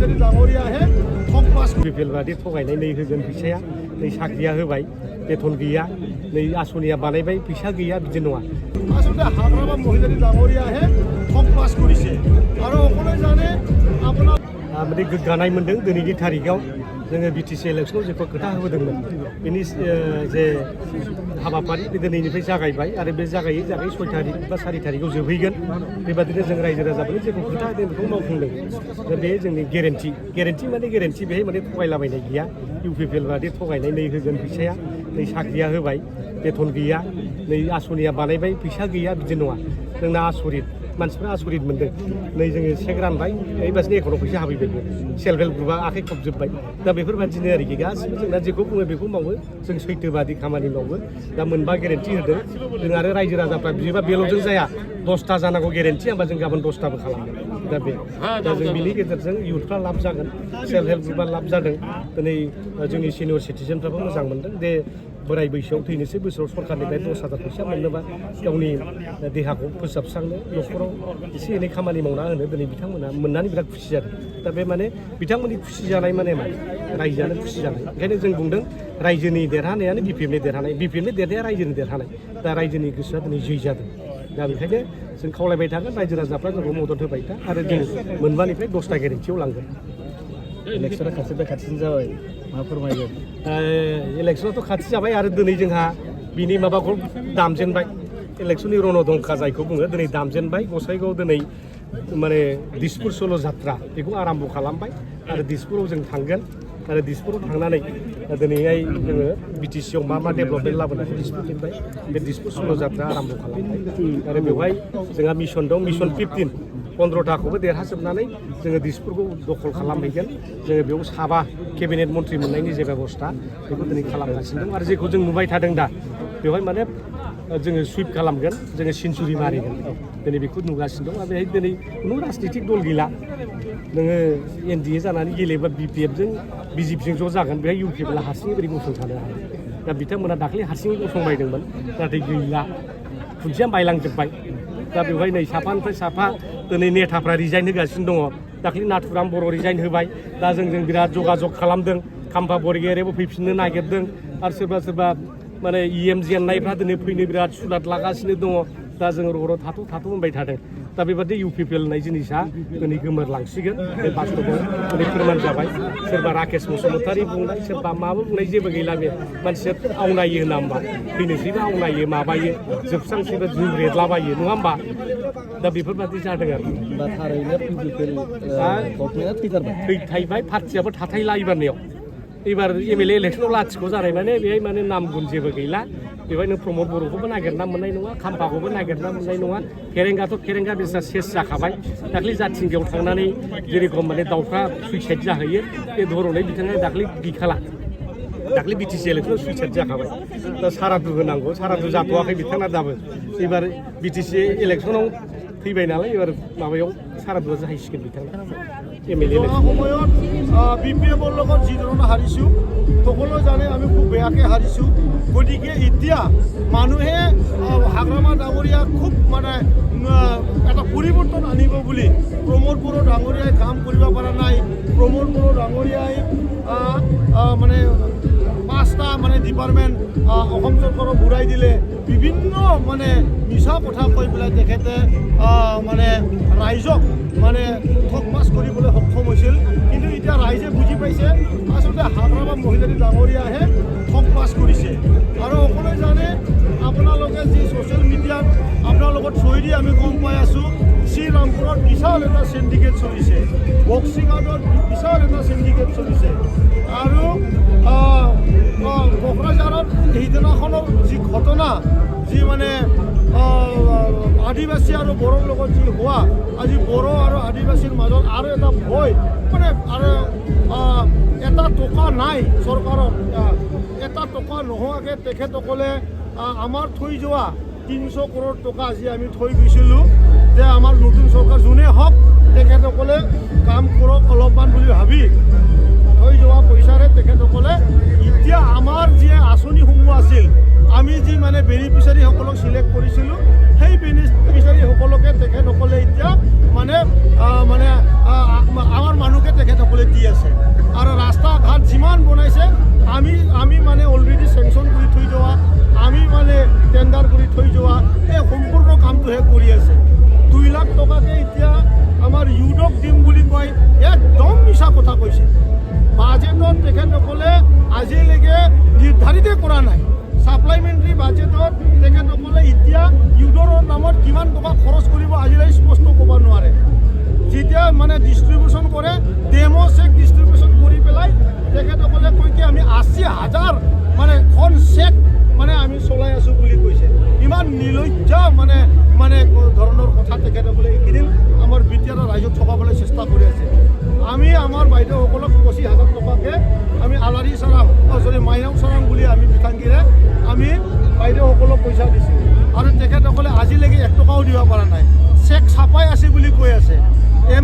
महिलारि डाङरियाहे थक पास बिपिएल बादि थगायनाय नै होगोन फैसाया नै साख्रिया होबाय बेथन गैया नै आसनिया बानायबाय फैसा गैया बिदि नङा आसलते हाग्रामा महिलारि डाङरियाहे थक पास करिसे आरो अकले जाने आपना माने गोग्गानाय मोनदों दिनैनि तारिखाव जोङो बिटिसि इलेक्सनाव जेखौ खोथा होबोदोंमोन बेनि जे हाबाफारि बे दिनैनिफ्राय जागायबाय आरो बे जागायै 6 तारिख बा 4 तारिखाव जोबहैगोन बेबादिनो जों रायजो राजाफोरनो जेखौ खोथा होदों बेखौ मावफुंदों दा बे जोंनि गेरेन्टि माने गेरेन्टि बेहाय माने थगायलाबायनाय गैया इउपिपिएल बादि थगायनाय नै होगोन फैसाया नै साख्रिया होबाय बेथन गैया नै आसनिया बानायबाय फैसा गैया बिदि नङा जोंना आसरित मानसिफ्रा आसरित मोनदों नै जोङो चेक रानबाय ओइबासिनो एकाउन्टाव फैसा हाबैबाय सेल्फ हेल्प ग्रुपआ आखाइ खबजोब्बाय दा बेफोरबादिनो आरोखि गासिबो जोंना जेखौ बुङो बेखौ मावो जों सैथोबादि खामानि मावो दा मोनबा गेरेन्टि होदों जों आरो रायजो राजाफ्रा बिदिबा बेल'जों जाया 10टा जानांगौ गेरेन्टि होमबा जों गाबोन 10टाबो खालामगोन दा जों बिनि गेजेरजों इयुथफ्रा लाब जागोन सेल्फ हेल्प ग्रुपआ लाब जादों दिनै जोंनि सिनियर सिटिजेनफ्राबो मोजां मोनदों जे बोराय बैसोआव थैनोसै बोसोराव सरकारनिफ्राय 10,000 फैसा मोननोबा गावनि देहाखौ फोसाबस्रांनो न'खराव एसे एनै खामानि मावना होनो दिनै बिथांमोना मोननानै बिराद खुसि जादों दा बे माने बिथांमोननि खुसि जानाय माने मा रायजोआनो खुसि जानाय ओंखायनो जों बुंदों रायजोनि देरहानायानो बिपिएफनि देरहानाय बिपिएफनि देरहानाया रायजोनि देरहानाय दा रायजोनि गोसोआ दिनै जै जादों दा बेखायनो जों खावलायबाय थागोन रायजो राजाफ्रा जोंखौ मदद होबाय था आरो जों मोनबानिफ्राय 10टा गेरेन्टियाव लांगोन इलेक्सना खाथिसिन जाबाय मा फोरमायगोन इलेक्सनाथ' खाथि जाबाय आरो दिनै जोंहा बिनि माबाखौ दामजेनबाय इलेक्सननि रणदंका जायखौ बुङो दिनै दामजेनबाय गसाइगाव दिनै माने दिसपुर सल' जात्रा बेखौ आराम्भ खालामबाय आरो दिसपुराव जों थांगोन आरो दिसपुराव थांनानै दिनैहाय जोङो बिटिसिआव मा डेभेलपमेन्ट लाबोनानै दिसपुरनिफ्राय बे दिसपुर सल' जात्रा आराम्भ खालामबाय आरो बेवहाय जोंहा मिशन दं मिशन 15 15टाखौबो देरहाजोबनानै जोङो दिसपुरखौ दखल खालामहैगोन जोङो बेयाव 7 केबिनेट मन्थ्रि मोननायनि जे बेबस्था बेखौ दिनै खालामगासिनो दं आरो जेखौ जों नुबाय थादों दा बेवहाय माने जोङो सुइप खालामगोन जोङो सेन्चुरि मारिगोन दिनै बेखौ नुगासिनो दं आरो बेहाय दिनै खुनु राजनितिक दल गैला नोङो एनडिए जानानै गेलेबा बिपिएफजों बिजेपिजों ज' जागोन बेहाय इउपिपिएलआ हारसिङै बोरै गसंथानो हायो दा बिथांमोना दाख्लै हारसिङै गसंबायदोंमोन नाथाय गैला खुन्थिया बायलांजोब्बाय दा बेवहाय नै साफानिफ्राय साफा दिनै नेताफ्रा रिजाइन होगासिनो दङ दाख्लै नाथुराम बर' रिजाइन होबाय दा जोंजों बिराद जगाजग खालामदों खाम्फा बरगयारियाबो फैफिननो नागिरदों आरो सोरबा माने इएम जेननायफ्रा दिनै फैनो बिराद सुलाद लागासिनो दङ दा जोङो र' थाथ' होनबाय थादों दा बेबादि इउपिपिएल होननाय जिनिसा दिनै गोमोरलांसिगोन बे बास्तबआव दिनै फोरमान जाबाय सोरबा राकेश बसुमतारी बुंनाय सोरबा माबा बुंनाय जेबो गैला बे मानसिया आवनायो होना होमबा फैनोसैबा आवनायो माबायो जोबस्रांसैबा जुब्रेदलाबायो नङा होमबा दा बेफोरबादि जादों आरो दा थारैनो गभर्नमेन्टआ थैथायबाय पार्टियाबो थाथायला एबार एमएलए इलेक्सनाव लाथिख' जानाय माने बेहाय माने नाम गुन जेबो गैला बेवहाय नों प्रमद बर'खौबो नागिरना मोननाय नङा खाम्फाखौबो नागिरना मोननाय नङा केरेंगा बेसा सेस जाखाबाय दाख्लै जाथिंगायाव थांनानै जेरेखम माने दाउफ्रा सुइसाइड जाहैयो बे धरनै बिथाङा दाख्लै गैखाला दाख्लै बिटिसि इलेक्सनाव सुइसाइड जाखाबाय दा सारादु होनांगौ सारादु जाथ'वाखै बिथाङा दाबो एबार बिटिसि इलेक्सनाव फैबाय नालाय एबार माबायाव सारादुआ जाहैसिगोन बिथाङा एमएलए সময়ত বিপিএফৰ লগত যি ধৰণে হাৰিছোঁ সকলো জানে আমি খুব বেয়াকৈ হাৰিছোঁ গতিকে এতিয়া মানুহে হাগ্ৰামা ডাঙৰীয়া খুব মানে এটা পৰিৱৰ্তন আনিব বুলি প্ৰমোদ বড়ো ডাঙৰীয়াই কাম কৰিব পৰা নাই প্ৰমোদ বড়ো ডাঙৰীয়াই মানে 5টা মানে ডিপাৰ্টমেণ্ট অসম চৰকাৰক ঘূৰাই দিলে বিভিন্ন মানে মিছা কথা কৈ পেলাই তেখেতে মানে ৰাইজক মানে ঠগ পাছ কৰিবলৈ সক্ষম হৈছিল কিন্তু এতিয়া ৰাইজে বুজি পাইছে আচলতে হাগ্ৰামা মহিলাৰি ডাঙৰীয়াহে ঠগ পাছ কৰিছে আৰু সকলোৱে জানে আপোনালোকে যি ছ'চিয়েল মিডিয়াত আপোনাৰ লগত থৈ দি আমি গম পাই আছোঁ শ্ৰীৰামপুৰত বিশাল এটা চিণ্ডিকেট চলিছে বক্সিঙাটত বিশাল এটা চিণ্ডিকেট চলিছে আৰু কোকৰাঝাৰত সেইদিনাখনৰ যি ঘটনা যি মানে আদিবাসী আৰু বড়োৰ লগত যি হোৱা আজি বড়ো আৰু আদিবাসীৰ মাজত আৰু এটা ভয় মানে আৰু এটা টকা নাই চৰকাৰৰ এটা টকা নোহোৱাকৈ তেখেতসকলে আমাৰ থৈ যোৱা 300 কৰোৰ টকা আজি আমি থৈ গৈছিলোঁ যে আমাৰ নতুন চৰকাৰ যোনে হওক তেখেতসকলে কাম কৰক অলপমান বুলি ভাবি থৈ যোৱা পইচাৰে তেখেতসকলে এতিয়া আমাৰ যি আঁচনিসমূহ আছিল আমি যি মানে বেনিফিচিয়াৰীসকলক চিলেক্ট কৰিছিলোঁ সেই বেনিফিচিয়াৰীসকলকে তেখেতসকলে এতিয়া মানে আমাৰ মানুহকে তেখেতসকলে আমি মানে অলৰেডি চেংচন কৰি থৈ যোৱা আমি মানে টেণ্ডাৰ কৰি থৈ যোৱা এই সম্পূৰ্ণ কামটোহে কৰি আছে 2 লাখ টকাকে এতিয়া আমাৰ ইউডক দিম বুলি কয় একদম মিছা কথা কৈছে বাজেটত তেখেতসকলে আজিলৈকে নিৰ্ধাৰিতই কৰা নাই সাপ্লাইমেণ্টাৰী বাজেটত তেখেতসকলে এতিয়া ইউডৰ নামত কিমান টকা খৰচ কৰিব আজিলৈ স্পষ্ট ক'ব নোৱাৰে যেতিয়া মানে ডিষ্ট্ৰিবিউশ্যন কৰে ডেমো চেক ডিষ্ট্ৰিবিউশ্যন কৰি পেলাই তেখেতসকলে কয় কি আমি 80,000 মানে খন চেক মানে আমি চলাই আছোঁ বুলি কৈছে ইমান নিৰ্লজ্জ মানে ধৰণৰ কথা তেখেতসকলে এইকেইদিন আমাৰ বিটিআৰৰ ৰাইজক ঠগাবলৈ চেষ্টা কৰি আছে আমি আমাৰ বাইদেউসকলক 25,000 টকাকৈ আমি আলাৰী চাৰাং মাইনাও চাৰাং বুলি আমি পিঠাংগীৰে আমি বাইদেউসকলক পইচা দিছোঁ আৰু তেখেতসকলে আজিলৈকে 1 টকাও দিব পৰা নাই চেক ছাপাই আছে বুলি কৈ আছে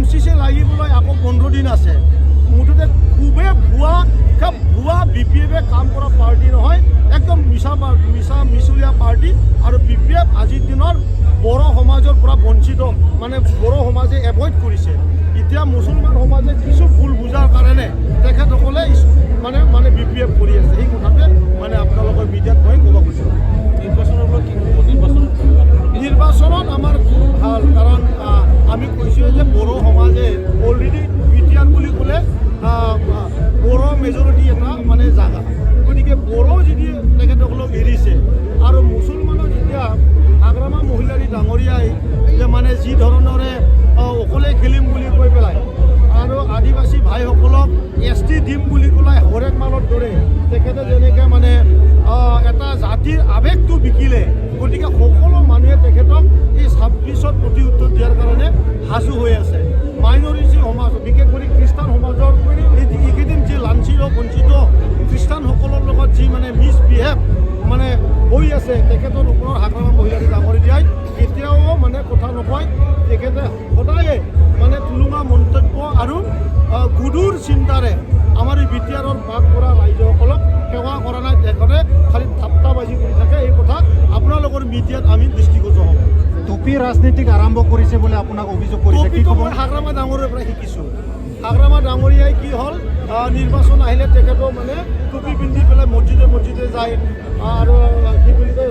MCC লাগিবলৈ আকৌ 15 দিন আছে মুঠতে খুবেই ভুৱা BPF কাম কৰা পাৰ্টি নহয় একদম মিছলীয়া পাৰ্টি আৰু BPF আজিৰ দিনৰ বড়ো সমাজৰ পৰা বঞ্চিত মানে বড়ো সমাজে এভইড কৰিছে এতিয়া মুছলমান সমাজে কিছু ভুল বুজাৰ কাৰণে তেখেতসকলে মানে BPF কৰি আছে এই কথাতে মানে আপোনালোকৰ মিডিয়াত মই ক'ব খুজিছোঁ নিৰ্বাচনত আমাৰ খুব ভাল কাৰণ আমি কৈছোঁ যে বড়ো সমাজে অলৰেডি বিটিআৰ বুলি ক'লে বড়ো মেজৰিটি এটা মানে জাগা গতিকে বড়ো যদি তেখেতসকলক এৰিছে আৰু মুছলমানৰ যেতিয়া আগ্ৰামা মহিলাৰী ডাঙৰীয়াই যে মানে যি ধৰণৰে অকলে খেলিম বুলি কৈ পেলাই আৰু আদিবাসী ভাইসকলক ST দিম বুলি ক'লাই হৰেক মালৰ দৰে তেখেতে যেনেকৈ মানে এটা জাতিৰ আৱেগটো বিকিলে গতিকে সকলো মানুহে তেখেতক এই 26ত প্ৰতি উত্তৰ দিয়াৰ কাৰণে সাজু হৈ আছে মাইনৰিটি সমাজ বিশেষ কৰি খ্ৰীষ্টান সমাজৰ এইকেইদিন যি লাঞ্ছিত বঞ্চিত খ্ৰীষ্টানসকলৰ লগত যি মানে মিছবিহেভ মানে হৈ আছে তেখেতৰ ওপৰত আগ্ৰামা মহিলাৰী ডাঙৰীয়াই এতিয়াও মানে কথা নকয় তেখেতে সদায়ে মানে তুলুঙা মন্তব্য আৰু গুডুৰ চিন্তাৰে আমাৰ এই বিটিআৰৰ ভাগ কৰা ৰাইজসকলক সেৱা কৰা নাই তেখেতে খালি ঠাট্টাবাজি কৰি থাকে এই কথা আপোনালোকৰ মিডিয়াত আমি দৃষ্টিগোচৰ হ'ম টুপি ৰাজনীতিক আৰম্ভ কৰিছে বুলি আপোনাক অভিযোগ কৰিছে কি মই আগ্ৰামা ডাঙৰীয়াৰ পৰা শিকিছোঁ আগ্ৰামা ডাঙৰীয়াই কি হ'ল নিৰ্বাচন আহিলে তেখেতেও মানে টুপি পিন্ধি পেলাই মছজিদে যায় আৰু কি বুলি কয়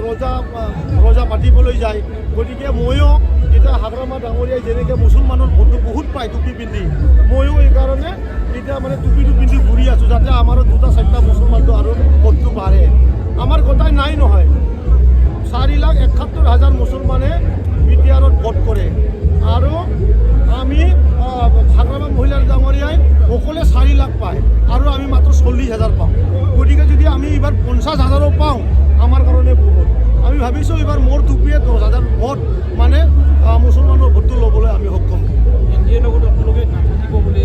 ৰজা পাতিবলৈ যায় গতিকে ময়ো এতিয়া আগ্ৰামা ডাঙৰীয়াই যেনেকৈ মুছলমানৰ ভোটটো বহুত পায় টুপি পিন্ধি ময়ো এইকাৰণে এতিয়া মানে টুপিটো পিন্ধি ঘূৰি আছোঁ যাতে আমাৰো 2-4টা মুছলমানটো আৰু ভোটটো বাঢ়ে আমাৰ কথাই নাই নহয় 4,71,000 মুছলমানে বিটিআৰত ভোট কৰে আৰু আমি আগ্ৰামা মহিলাৰী ডাঙৰীয়াই সকলোৱে 4 লাখ পায় আৰু আমি মাত্ৰ 40,000 পাওঁ গতিকে যদি আমি এইবাৰ 50,000ও পাওঁ আমাৰ কাৰণে বহুত আমি ভাবিছোঁ এইবাৰ মোৰ টুপিয়ে 10,000 ভোট মানে মুছলমানৰ ভোটটো ল'বলৈ আমি সক্ষম NDA লগত আপোনালোকে নাথাকিব বুলি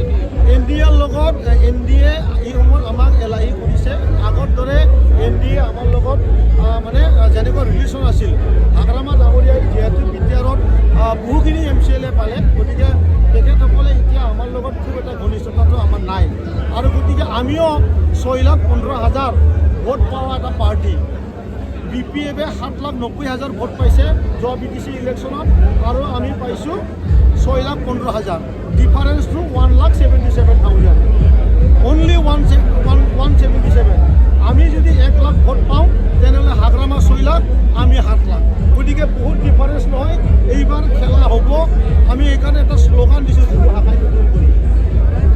NDAৰ লগত NDA এই সময়ত আমাক এলাহি কৰিছে আগৰ দৰে NDA আমাৰ লগত মানে যেনেকৈ ৰিলেশ্যন আছিল আগ্ৰামা ডাঙৰীয়াই যিহেতু বিটিআৰত বহুখিনি MCLA পালে গতিকে তেখেতসকলে এতিয়া আমাৰ লগত খুব এটা ঘনিষ্ঠতাটো আমাৰ নাই আৰু গতিকে আমিও 6,15,000 ভোট পোৱা এটা পাৰ্টি BPF-এ 7,90,000 ভোট পাইছে যোৱা BTC ইলেকশ্যনত আৰু আমি পাইছোঁ 6,15,000 ডিফাৰেঞ্চটো 1,77,000 অনলি 177 আমি যদি 1 লাখ ভোট পাওঁ তেনেহ'লে আগ্ৰামা 6 লাখ আমি 7 লাখ গতিকে বহুত ডিফাৰেঞ্চ নহয় এইবাৰ খেলা হ'ব আমি এইকাৰণে এটা শ্লোগান দিছোঁ যিটো শাখাই নতুন কৰি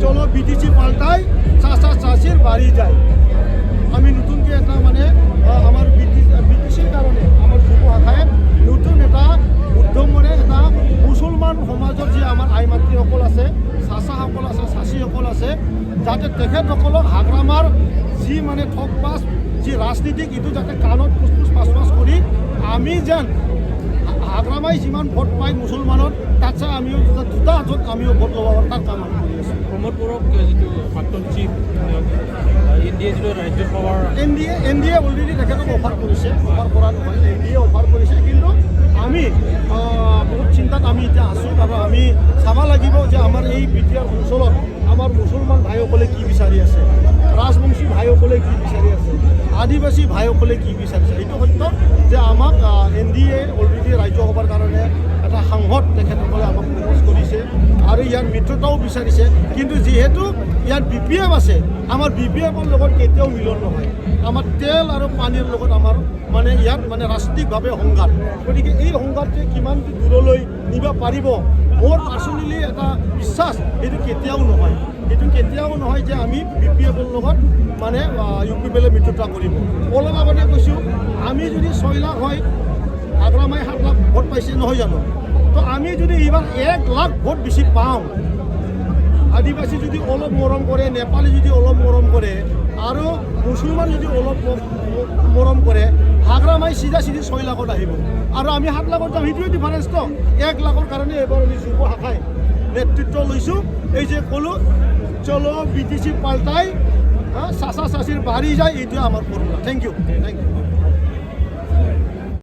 চলো BTC পাল্টাই চাচিৰ বাঢ়ি যায় আমি নতুনকৈ এটা মানে আমাৰ BTCৰ কাৰণে আমাৰ যুৱ শাখাই নতুন এটা উদ্যমৰে এটা মুছলমান সমাজৰ যি আমাৰ আই মাতৃসকল আছে চাচাসকল আছে চাচীসকল আছে যাতে তেখেতসকলক আগ্ৰামাৰ যি মানে ঠগবাজ যি ৰাজনীতিক এইটো যাতে কাণত ফুচফুচ পাঁচ কৰি আমি যেন আগ্ৰামাই যিমান ভোট পায় মুছলমানত তাতছে আমিও 2টা হাতত আমিও ভোট ল'ব তাৰ কাম আমি কৰি আছোঁ প্ৰমোদ বড়োক যিটো প্ৰাক্তন চিফ NDA যিটো ৰাজ্যসভাৰ NDA অলৰেডি তেখেতক অফাৰ কৰিছে অফাৰ কৰা নহয় NDA অফাৰ কৰিছে কিন্তু আমি বহুত চিন্তাত আমি এতিয়া আছোঁ আৰু আমি চাব লাগিব যে আমাৰ এই বিটিআৰ অঞ্চলত আমাৰ মুছলমান ভাইসকলে কি বিচাৰি আছে ৰাজবংশী ভাইসকলে কি বিচাৰি আছে আদিবাসী ভাইসকলে কি বিচাৰিছে এইটো সত্য যে আমাক NDA অলৰেডি ৰাজ্যসভাৰ কাৰণে এটা সাংসদ তেখেতসকলে আমাক প্ৰপ'জ কৰিছে আৰু ইয়াৰ মিত্ৰতাও বিচাৰিছে কিন্তু যিহেতু ইয়াত BPF আছে, আমাৰ BPFৰ লগত কেতিয়াও মিলন নহয়। আমাৰ তেল আৰু পানীৰ লগত আমাৰ মানে ইয়াত মানে ৰাষ্ট্ৰীয়ভাৱে সংঘাত। গতিকে এই সংঘাতটোৱে কিমান দূৰলৈ নিব পাৰিব, মোৰ পাৰ্চনেলি এটা বিশ্বাস এইটো কেতিয়াও নহয়। এইটো কেতিয়াও নহয় যে আমি BPFৰ লগত মানে UPPL মিত্ৰতা কৰিব। অলপ আগতে কৈছোঁ, আমি যদি 6 লাখ হয়, হাগ্ৰামাই 7 লাখ ভোট পাইছে নহয় জানো? তো আমি যদি এইবাৰ 1 লাখ ভোট বেছি পাওঁ, আদিবাসী যদি অলপ মৰম কৰে, নেপালী যদি অলপ মৰম কৰে আৰু মুছলমান যদি অলপ মৰম কৰে, হাগ্ৰামাই চিধা 6 লাখত আহিব আৰু আমি 7 লাখত যাম। সেইটোৱে ডিফাৰেঞ্চটো। 1 লাখৰ কাৰণে এইবাৰ আমি যুৱ শাখাই নেতৃত্ব লৈছোঁ। এই যে ক'লোঁ চলো BTC পাল্টাই চাচা চাচিৰ বাঢ়ি যায়, এইটোৱে আমাৰ ফৰ্মুলা। Thank U.